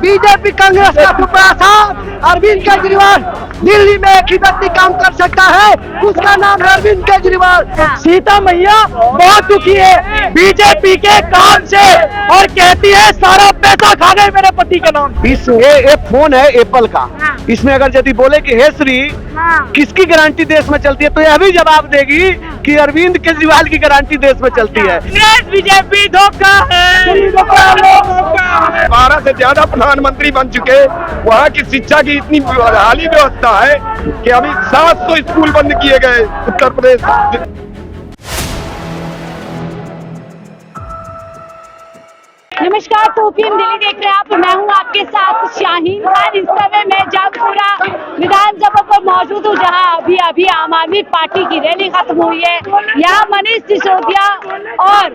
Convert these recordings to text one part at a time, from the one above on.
BJP Congress का टुकड़ा था। अरविंद केजरीवाल दिल्ली में एक ही व्यक्ति काम कर सकता है, उसका नाम है अरविंद केजरीवाल। सीता मैया बहुत दुखी है बीजेपी के काम से और कहती है सारा पैसा खा गए मेरे पति का नाम। ये फोन है एप्पल का, इसमें अगर यदि बोले कि हे श्री किसकी गारंटी देश में चलती है तो यह भी जवाब देगी कि अरविंद केजरीवाल की गारंटी देश में चलती है। बीजेपी धोखा है। 12 से ज्यादा प्रधानमंत्री बन चुके, वहाँ की शिक्षा की इतनी बदहाली व्यवस्था है कि अभी 700 स्कूल बंद किए गए उत्तर प्रदेश। नमस्कार, तो पीएम दिल्ली देख रहे हैं आप। मैं हूं आपके साथ शाहीन खान। इस समय मैं जंगपुरा विधानसभा पर मौजूद हूं, जहां अभी आम आदमी पार्टी की रैली खत्म हुई है। यहां मनीष सिसोदिया और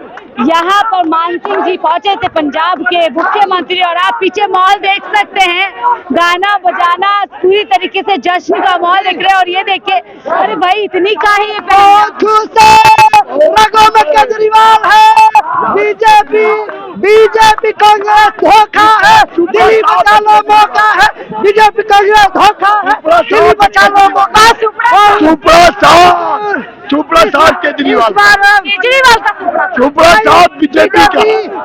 यहां पर मानसिंह जी पहुंचे थे, पंजाब के मुख्यमंत्री। और आप पीछे माहौल देख सकते हैं, गाना बजाना पूरी तरीके से जश्न का माहौल देख रहे हैं। और ये देखिए, अरे भाई इतनी काहे रगों में केजरीवाल है। बीजेपी कांग्रेस धोखा है। दिल्ली बचा लो मौका है। बीजेपी कांग्रेस धोखा है। दिल्ली बचा लो मौका। सुप्रसाद केजरीवाल का सुप्रसाद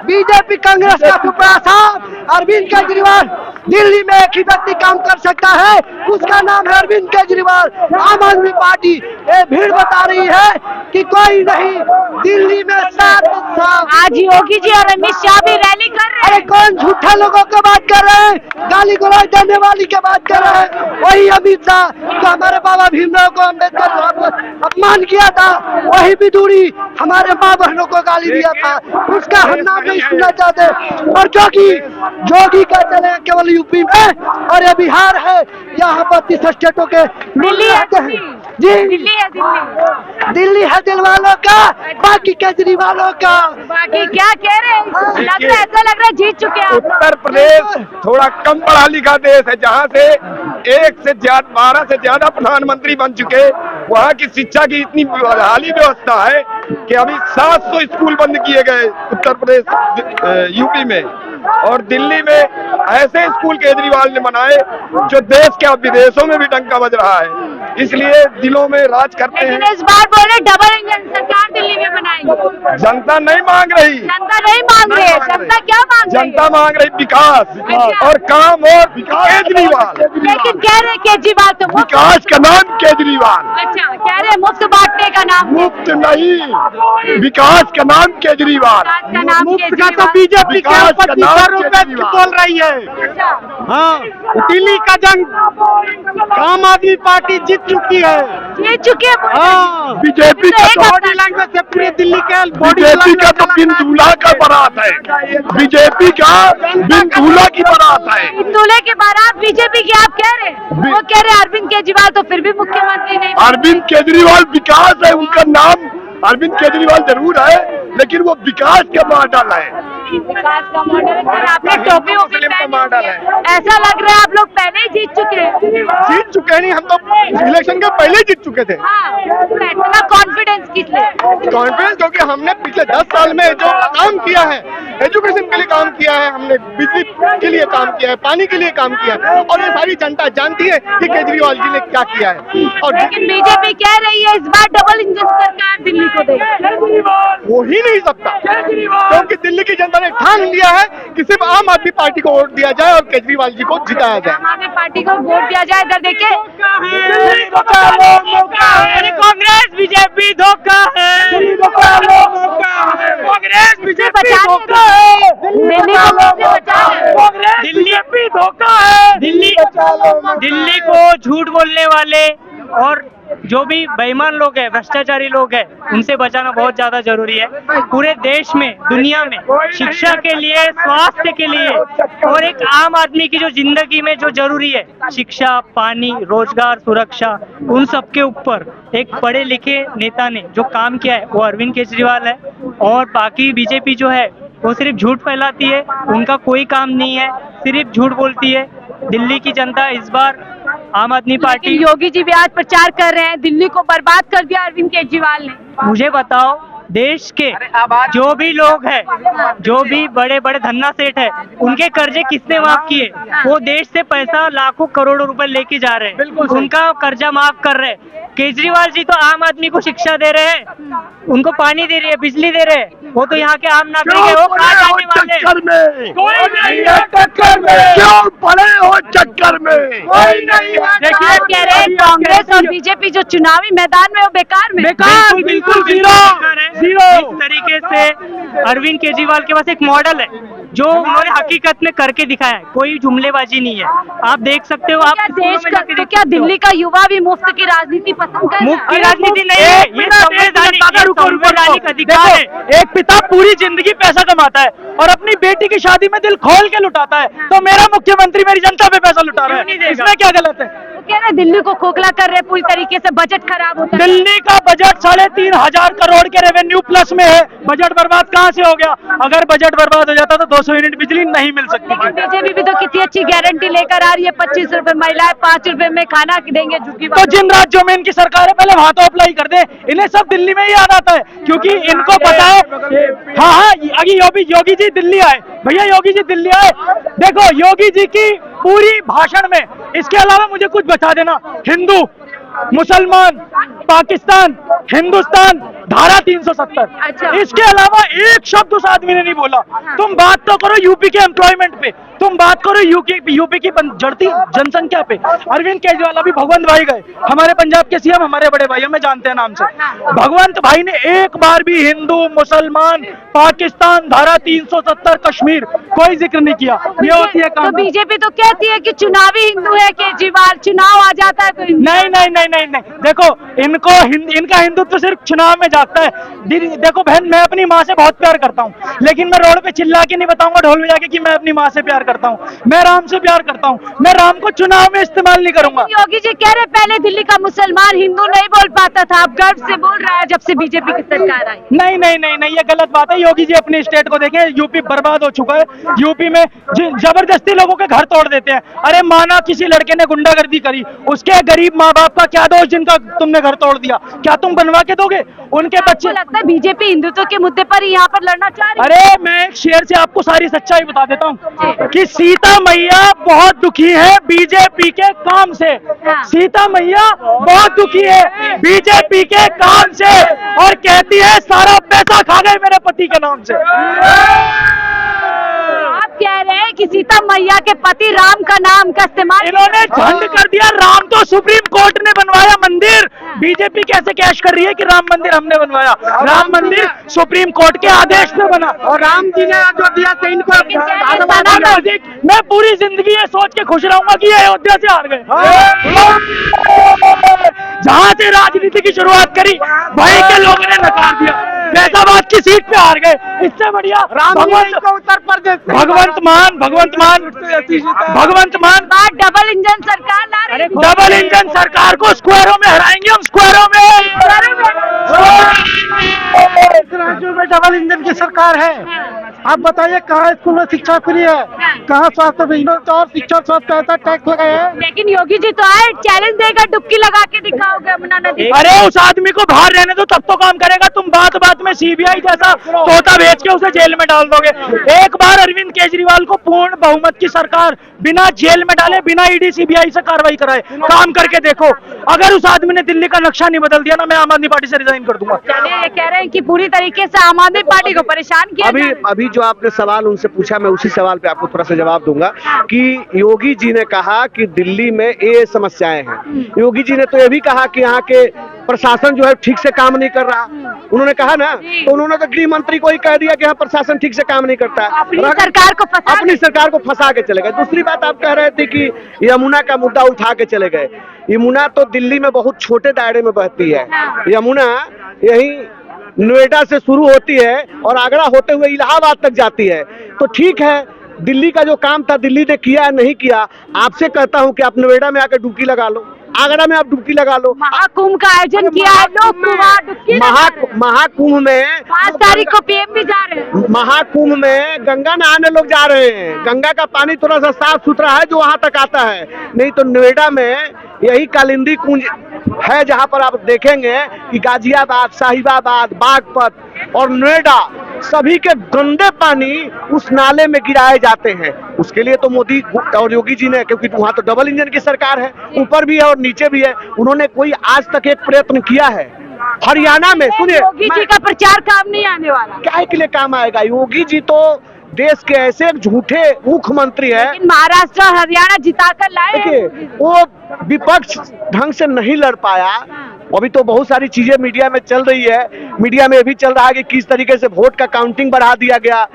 बीजेपी कांग्रेस का सुप्रसाद अरविंद केजरीवाल दिल्ली में एक ही व्यक्ति काम कर सकता है, उसका नाम है अरविंद केजरीवाल। आम आदमी पार्टी ये भीड़ बता रही है कि कोई नहीं दिल्ली में 7 आज योगी जी और अमित शाह भी रैली कर रहे हैं। अरे कौन झूठे लोगों की बात कर रहे हैं, गाली गलौज देने वाली की बात कर रहे हैं। वही अमित शाह तो हमारे बाबा भीमराव को अम्बेडकर अपमान किया था, वही भी दूरी हमारे माँ बहनों को गाली दिया था, उसका हम नाम नहीं सुनना चाहते। और जोगी का चले केवल यूपी में, और ये बिहार है, यहाँ पर 30 स्टेटों के दिल्ली आते हैं जी। दिल्ली है दिल वालों का, बाकी केजरीवालों का। बाकी क्या कह रहे हैं? ऐसा लग रहा है जीत चुके हैं। उत्तर प्रदेश थोड़ा कम पढ़ा लिखा देश है, जहाँ से 12 से ज्यादा प्रधानमंत्री बन चुके, वहाँ की शिक्षा की इतनी बदहाली व्यवस्था है कि अभी 700 स्कूल बंद किए गए उत्तर प्रदेश यूपी में। और दिल्ली में ऐसे स्कूल केजरीवाल ने बनाए जो देश के विदेशों में भी डंका बज रहा है, इसलिए दिलों में राज करते हैं। इस बार बोले डबल इंजन सरकार दिल्ली में बनाएंगे। जनता नहीं मांग रही, जनता नहीं मांग रही है। जनता क्या मांग रही है? जनता मांग रही विकास और काम और केजरीवाल। लेकिन कह रहे केजरीवाल तो विकास का नाम केजरीवाल। अच्छा, कह रहे मुफ्त बांटने का नाम। मुफ्त नहीं, विकास का नाम केजरीवाल। मुफ्त का तो बीजेपी के ऊपर 200 रुपए बोल रही है। हाँ, दिल्ली का जंग आम आदमी पार्टी जीत चुकी है। जीत चुके हैं। हाँ, बीजेपी का बॉडी लैंग्वेज से पूरे दिल्ली के बीजेपी का तो बिन दूल्हा का बारात है। बीजेपी का बिन दूल्हा की बारात है। दूल्हे की बारात बीजेपी की आप कह रहे हैं? वो कह रहे अरविंद केजरीवाल तो फिर भी मुख्यमंत्री नहीं। अरविंद केजरीवाल विकास है उनका नाम। अरविंद केजरीवाल जरूर है, लेकिन वो विकास का मॉडल है। विकास का मॉडल है। आपने टोपी का मॉडल है। ऐसा लग रहा है आप लोग पहले ही जीत चुके हैं। जीत चुके नहीं, हम तो इलेक्शन के पहले जीत चुके थे। हाँ, तो इतना कॉन्फिडेंस किस लिए? कॉन्फिडेंस क्योंकि हमने पिछले 10 साल में जो काम किया है, एजुकेशन के लिए काम किया है, हमने बिजली के लिए काम किया है, पानी के लिए काम किया है, और ये सारी जनता जानती है कि केजरीवाल जी ने क्या किया है। और लेकिन बीजेपी कह रही है इस बार डबल इंजन सरकार दिल्ली को देगी। हो ही नहीं सकता, क्योंकि दिल्ली की जनता ने ठान लिया है कि सिर्फ आम आदमी पार्टी को वोट दिया जाए और केजरीवाल जी को जिताया जाए। आम आदमी पार्टी को वोट दिया जाए। इधर देखिए, कांग्रेस बीजेपी धोखा है। कांग्रेस बीजेपी धोखा है। दिल्ली धोखा है। दिल्ली को झूठ बोलने वाले और जो भी बेईमान लोग हैं, भ्रष्टाचारी लोग हैं, उनसे बचाना बहुत ज्यादा जरूरी है। पूरे देश में, दुनिया में शिक्षा के लिए, स्वास्थ्य के लिए और एक आम आदमी की जो जिंदगी में जो जरूरी है, शिक्षा, पानी, रोजगार, सुरक्षा, उन सब के ऊपर एक पढ़े लिखे नेता ने जो काम किया है वो अरविंद केजरीवाल है। और बाकी बीजेपी जो है वो सिर्फ झूठ फैलाती है, उनका कोई काम नहीं है, सिर्फ झूठ बोलती है। दिल्ली की जनता इस बार आम आदमी पार्टी। योगी जी भी आज प्रचार कर रहे हैं, दिल्ली को बर्बाद कर दिया अरविंद केजरीवाल ने। मुझे बताओ, देश के जो भी लोग हैं, जो भी बड़े बड़े धन्ना सेठ है, उनके कर्जे किसने माफ किए? वो देश से पैसा लाखों करोड़ों रुपए लेके जा रहे हैं, उनका कर्जा माफ कर रहे हैं। केजरीवाल जी तो आम आदमी को शिक्षा दे रहे हैं, उनको पानी दे रहे हैं, बिजली दे रहे हैं। वो तो यहाँ के आम नागरिक है, वो कहाँ जाने वाले? चक्कर में कोई नहीं है, टक्कर में क्यों पड़े हो चक्कर में? कोई नहीं है। देखिए आप कह रहे हैं कांग्रेस और बीजेपी जो चुनावी मैदान में वो बेकार में बिल्कुल जीरो। इस तरीके से अरविंद केजरीवाल के पास एक मॉडल है जो उन्होंने हकीकत में करके दिखाया है, कोई जुमलेबाजी नहीं है। आप देख सकते हो। आप क्या देश का तो क्या दिल्ली का युवा भी मुफ्त की राजनीति पसंद कर रहा है? मुफ्त की राजनीति नहीं है, ये संवैधानिक अधिकार है। एक पिता पूरी जिंदगी पैसा कमाता है और अपनी बेटी की शादी में दिल खोल के लुटाता है, तो मेरा मुख्यमंत्री मेरी जनता पे पैसा लुटा रहा है, इसमें क्या गलत है? वो कह रहे हैं दिल्ली को खोखला कर रहे हैं पूरी तरीके से, बजट खराब होता है। दिल्ली का बजट 3,500 करोड़ के रेवेन्यू प्लस में है, बजट बर्बाद कहाँ से हो गया? अगर बजट बर्बाद हो जाता तो 200 यूनिट बिजली नहीं मिल सकती थी। बीजेपी भी तो कितनी अच्छी गारंटी लेकर आ रही है, 25 रुपए महिलाएं, 5 रुपए में खाना देंगे झुग्गी तो जिन राज्यों में इनकी सरकार है पहले वहां तो अप्लाई कर दे। इन्हें सब दिल्ली में ही याद आता है, क्योंकि इनको पता है। हाँ, अभी योगी जी दिल्ली आए, भैया योगी जी दिल्ली आए, देखो योगी जी की पूरी भाषण में इसके अलावा मुझे कुछ बता देना। हिंदू, मुसलमान, पाकिस्तान, हिंदुस्तान, धारा 370, अच्छा। इसके अलावा एक शब्द उस आदमी ने नहीं बोला। तुम बात तो करो यूपी के एम्प्लॉयमेंट पे, तुम बात करो यूपी की बढ़ती जनसंख्या पे। अरविंद केजरीवाल अभी भगवंत भाई गए, हमारे पंजाब के सीएम, हमारे बड़े भाई, हमें जानते हैं नाम से। भगवंत भाई ने एक बार भी हिंदू, मुसलमान, पाकिस्तान, धारा 370, कश्मीर कोई जिक्र नहीं किया। ये होती है तो बीजेपी तो कहती है कि चुनावी हिंदू है केजरीवाल, चुनाव आ जाता है तो नहीं, देखो इनका हिंदुत्व सिर्फ चुनाव में जागता है। देखो बहन, मैं अपनी माँ से बहुत प्यार करता हूँ, लेकिन मैं रोड पे चिल्ला के नहीं बताऊंगा ढोल बजा के कि मैं अपनी माँ से प्यार करता हूँ। मैं राम से प्यार करता हूँ, मैं राम को चुनाव में इस्तेमाल नहीं करूंगा। योगी जी कह रहे पहले दिल्ली का मुसलमान हिंदू नहीं बोल पाता था, अब गर्व से बोल रहा है जब से बीजेपी की सरकार आई। नहीं, ये गलत बात है। योगी जी अपनी स्टेट को देखें, यूपी बर्बाद हो चुका है। यूपी में जबरदस्ती लोगों के घर तोड़ देते हैं। अरे माना किसी लड़के ने गुंडागर्दी करी, उसके गरीब माँ बाप का क्या दोष जिनका तुमने घर तोड़ दिया? क्या तुम बनवा के दोगे? उनके बच्चे लगता है बीजेपी हिंदुत्व के मुद्दे पर यहाँ पर लड़ना चाह रही है। अरे मैं एक शेर से आपको सारी सच्चाई बता देता हूँ कि सीता मैया बहुत दुखी है बीजेपी के काम से। सीता मैया बहुत दुखी है बीजेपी के काम से और कहती है सारा पैसा खा गए मेरे पति के नाम से। आप कह रहे हैं कि सीता मैया के पति राम का नाम का इस्तेमाल इन्होंने झंड कर दिया। राम तो सुप्रीम कोर्ट ने बनवाया मंदिर, बीजेपी कैसे कैश कर रही है कि राम मंदिर हमने बनवाया? राम मंदिर सुप्रीम कोर्ट के आदेश से बना और राम जी ने अयोध्या से इनको। मैं पूरी जिंदगी ये सोच के खुश रहूंगा कि ये अयोध्या से हार गए। जहां से राजनीति की शुरुआत करी भाई के लोगों ने नकार दिया, फैजाबाद की सीट पे हार गए। इससे बढ़िया उत्तर प्रदेश भगवंत मान डबल इंजन सरकार ला रही है। डबल इंजन सरकार को स्क्वायरों में हराएंगे हम, स्क्वायरों में। राज्यों में डबल इंजन की सरकार है। आप बताइए कहाँ स्कूल में शिक्षा फ्री है, कहाँ स्वास्थ्य और शिक्षा स्वास्थ्य ऐसा टैक्स लगाया है? लेकिन योगी जी तो आए चैलेंज देकर डुबकी लगा के दिखाओगे यमुना नदी। अरे उस आदमी को बाहर रहने दो तब तो काम करेगा। तुम बात बात में सीबीआई जैसा तोता भेज के उसे जेल में डाल दोगे। एक बार अरविंद केजरीवाल को पूर्ण बहुमत की सरकार बिना जेल में डाले, बिना ईडी सीबीआई से कार्रवाई कराए काम करके देखो। अगर उस आदमी ने दिल्ली का नक्शा नहीं बदल दिया ना, मैं आम आदमी पार्टी से रिजाइन कर दूंगा। ये कह रहे हैं कि पूरी तरीके से आम आदमी पार्टी को परेशान किया। अभी जो आपने सवाल उनसे पूछा, मैं उसी सवाल पे आपको थोड़ा सा जवाब दूंगा कि योगी जी ने कहा कि दिल्ली में ये समस्याएं हैं। योगी जी ने तो ये भी कहा कि यहाँ के प्रशासन जो है ठीक से काम नहीं कर रहा। उन्होंने कहा ना, तो उन्होंने तो गृह मंत्री को ही कह दिया कि यहाँ प्रशासन ठीक से काम नहीं करता है। अपनी सरकार को फंसा के चले गए। दूसरी बात आप कह रहे थे कि यमुना का मुद्दा उठा के चले गए। यमुना तो दिल्ली में बहुत छोटे दायरे में बहती है। यमुना यही नोएडा से शुरू होती है और आगरा होते हुए इलाहाबाद तक जाती है। तो ठीक है, दिल्ली का जो काम था दिल्ली ने किया नहीं किया। आपसे कहता हूं कि आप नोएडा में आकर डुबकी लगा लो, आगरा में आप डुबकी लगा लो। महाकुंभ का आयोजन किया है, लोग महाकुंभ में 5 तारीख को पीएम भी जा रहे हैं। महाकुंभ में गंगा नहाने लोग जा रहे हैं। गंगा का पानी थोड़ा सा साफ सुथरा है जो वहां तक आता है, नहीं तो नोएडा में यही कालिंदी कुंज है जहां पर आप देखेंगे कि गाजियाबाद, साहिबाबाद, बागपत और नोएडा, सभी के गंदे पानी उस नाले में गिराए जाते हैं। उसके लिए तो मोदी और योगी जी ने, क्योंकि वहां तो डबल इंजन की सरकार है, ऊपर भी है और नीचे भी है, उन्होंने कोई आज तक एक प्रयत्न किया है? हरियाणा में सुनिए, योगी जी का प्रचार काम नहीं आने वाला। क्या के लिए काम आएगा? योगी जी तो देश के ऐसे एक झूठे मुख्यमंत्री है, महाराष्ट्र और हरियाणा जिता कर लाए। देखिए वो विपक्ष ढंग से नहीं लड़ पाया। अभी तो बहुत सारी चीजें मीडिया में चल रही है, मीडिया में भी चल रहा है कि किस तरीके से वोट का काउंटिंग बढ़ा दिया गया।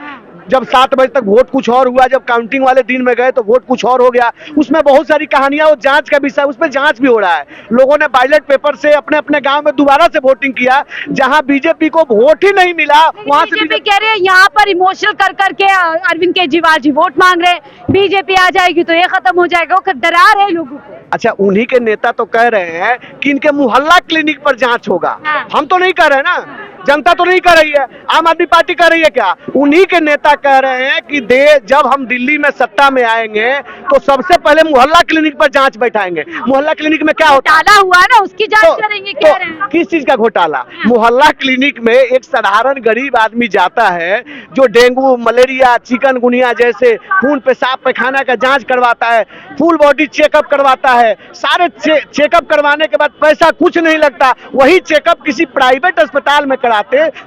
जब 7 बजे तक वोट कुछ और हुआ, जब काउंटिंग वाले दिन में गए तो वोट कुछ और हो गया। उसमें बहुत सारी कहानियां, वो जांच का विषय, उसमें जांच भी हो रहा है। लोगों ने बैलेट पेपर से अपने अपने गांव में दोबारा से वोटिंग किया, जहां बीजेपी को वोट ही नहीं मिला वहां से बीजेपी कह रहे हैं यहाँ पर इमोशनल कर करके अरविंद केजरीवाल जी वोट मांग रहे हैं, बीजेपी आ जाएगी तो ये खत्म हो जाएगा, वो डरा रहे लोगों को। अच्छा, उन्हीं के नेता तो कह रहे हैं कि इनके मोहल्ला क्लिनिक पर जांच होगा। हम तो नहीं कह रहे ना, जनता तो नहीं कर रही है, आम आदमी पार्टी कर रही है क्या? उन्हीं के नेता कह रहे हैं कि जब हम दिल्ली में सत्ता में आएंगे तो सबसे पहले मोहल्ला क्लिनिक पर जांच बैठाएंगे। मोहल्ला क्लिनिक में क्या होता है? घोटाला हुआ ना, उसकी जांच करेंगे, कह रहे हैं। किस चीज का घोटाला? मोहल्ला क्लिनिक में एक साधारण गरीब आदमी जाता है जो डेंगू, मलेरिया, चिकनगुनिया जैसे खून पेशाब पैखाना का जांच करवाता है, फुल बॉडी चेकअप करवाता है। सारे चेकअप करवाने के बाद पैसा कुछ नहीं लगता। वही चेकअप किसी प्राइवेट अस्पताल में कराते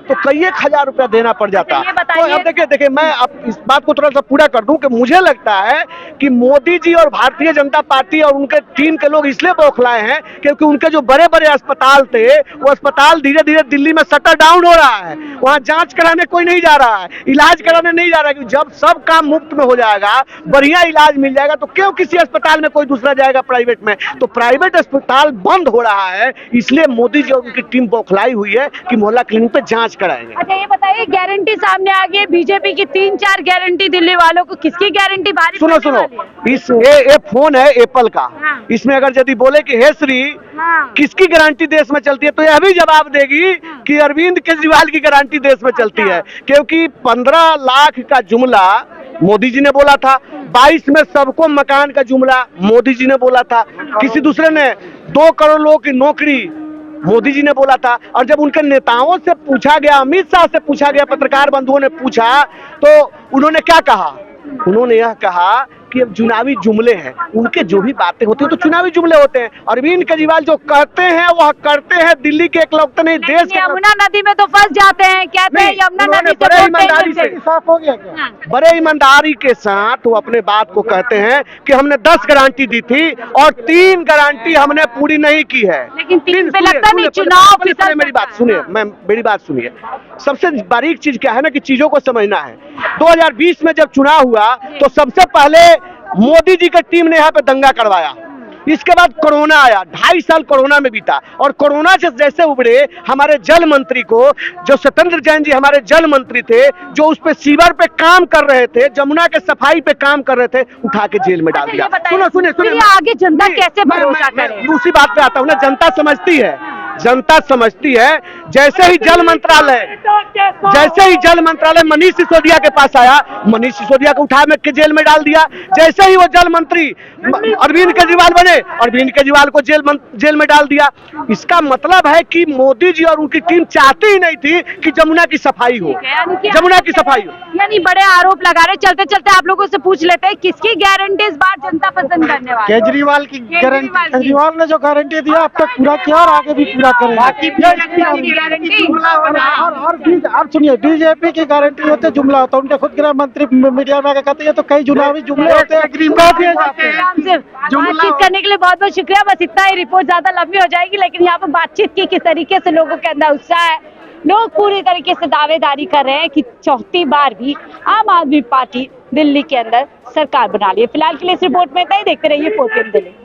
तो कई 1,000 रुपया देना पड़ जाता। तो अब देखिए मैं अब इस बात को थोड़ा सा पूरा कर दूं कि मुझे लगता है कि मोदी जी और भारतीय जनता पार्टी और उनके टीम के लोग इसलिए बौखलाए हैं क्योंकि उनके जो बड़े बड़े अस्पताल थे, वो अस्पताल धीरे धीरे दिल्ली में शटर डाउन हो रहा है। वहां जांच कराने कोई नहीं जा रहा है, इलाज कराने नहीं जा रहा है। जब सब काम मुफ्त में हो जाएगा, बढ़िया इलाज मिल जाएगा, तो क्यों किसी अस्पताल में कोई दूसरा जाएगा प्राइवेट में? तो प्राइवेट अस्पताल बंद हो रहा है, इसलिए मोदी जी और उनकी टीम बौखलाई हुई है कि मोहल्ला क्लिनिक पे जांच कराएंगे। अच्छा ये बताइए, गारंटी सामने आ गई बीजेपी की 3-4 गारंटी दिल्ली वालों को, किसकी गारंटी भारी? सुनो इस ये फोन है एप्पल का। हाँ। इसमें अगर यदि बोले कि हे श्री, हाँ। किसकी गारंटी देश में चलती है, तो यह भी जवाब देगी कि अरविंद केजरीवाल की गारंटी देश में चलती है। क्योंकि 15 लाख का जुमला मोदी जी ने बोला था, 22 में सबको मकान का जुमला मोदी जी ने बोला था, किसी दूसरे ने 2 करोड़ लोगों की नौकरी मोदी जी ने बोला था। और जब उनके नेताओं से पूछा गया, अमित शाह से पूछा गया, पत्रकार बंधुओं ने पूछा, तो उन्होंने क्या कहा? उन्होंने यह कहा कि अब चुनावी जुमले हैं, उनके जो भी बातें होती है तो चुनावी जुमले होते हैं। अरविंद केजरीवाल जो कहते हैं वह करते हैं। दिल्ली के एकलौते नहीं, देश के यमुना नदी में तो फंस जाते हैं, कहते हैं यमुना नदी से बड़े ईमानदारी से साफ हो गया क्या? बड़े ईमानदारी के साथ वो अपने बात को कहते हैं कि हमने 10 गारंटी दी थी और 3 गारंटी हमने पूरी नहीं की है। लेकिन 3 पे लगता नहीं चुनाव फिसल। मेरी बात सुनिए, मेरी बात सुनिए। सबसे बारीक चीज क्या है ना कि चीजों को समझना है। 2020 में जब चुनाव हुआ तो सबसे पहले मोदी जी की टीम ने यहाँ पे दंगा करवाया। इसके बाद कोरोना आया, 2.5 साल कोरोना में बीता, और कोरोना से जैसे उबरे हमारे जल मंत्री को, जो सत्येंद्र जैन जी हमारे जल मंत्री थे, जो उस पे सीवर पे काम कर रहे थे, जमुना के सफाई पे काम कर रहे थे, उठा के जेल में डाल दिया। सुनिए आगे जनता कैसे भरोसा करे? दूसरी बात पे आता हूँ ना, जनता समझती है, जनता समझती है। जैसे ही जल मंत्रालय मनीष सिसोदिया के पास आया, मनीष सिसोदिया को उठा के जेल में डाल दिया। जैसे ही वो जल मंत्री अरविंद केजरीवाल बने, अरविंद केजरीवाल को जेल में डाल दिया। इसका मतलब है कि मोदी जी और उनकी टीम चाहती ही नहीं थी कि जमुना की सफाई हो, जमुना की सफाई हो। यानी बड़े आरोप लगा रहे। चलते चलते आप लोगों से पूछ लेते हैं, किसकी गारंटी इस बार जनता पसंद करने वाली? केजरीवाल की गारंटी। केजरीवाल ने जो गारंटी दिया अब तक पूरा किया और आगे भी पूरा करेंगे। और सुनिए, बीजेपी की गारंटी होते जुमला होता है। उनके खुद गृह मंत्री मीडिया में कहते हैं तो कई चुनावी जुमले होते हैं। बातचीत करने के लिए बहुत बहुत शुक्रिया। बस इतना ही, रिपोर्ट ज्यादा लंबी हो जाएगी, लेकिन यहाँ पे बातचीत की किस तरीके से लोगों के अंदर उत्साह है। लोग पूरी तरीके से दावेदारी कर रहे हैं कि चौथी बार भी आम आदमी पार्टी दिल्ली के अंदर सरकार बना ली है। फिलहाल के लिए इस रिपोर्ट में इतना ही। देखते रहिए 4PM दिल्ली।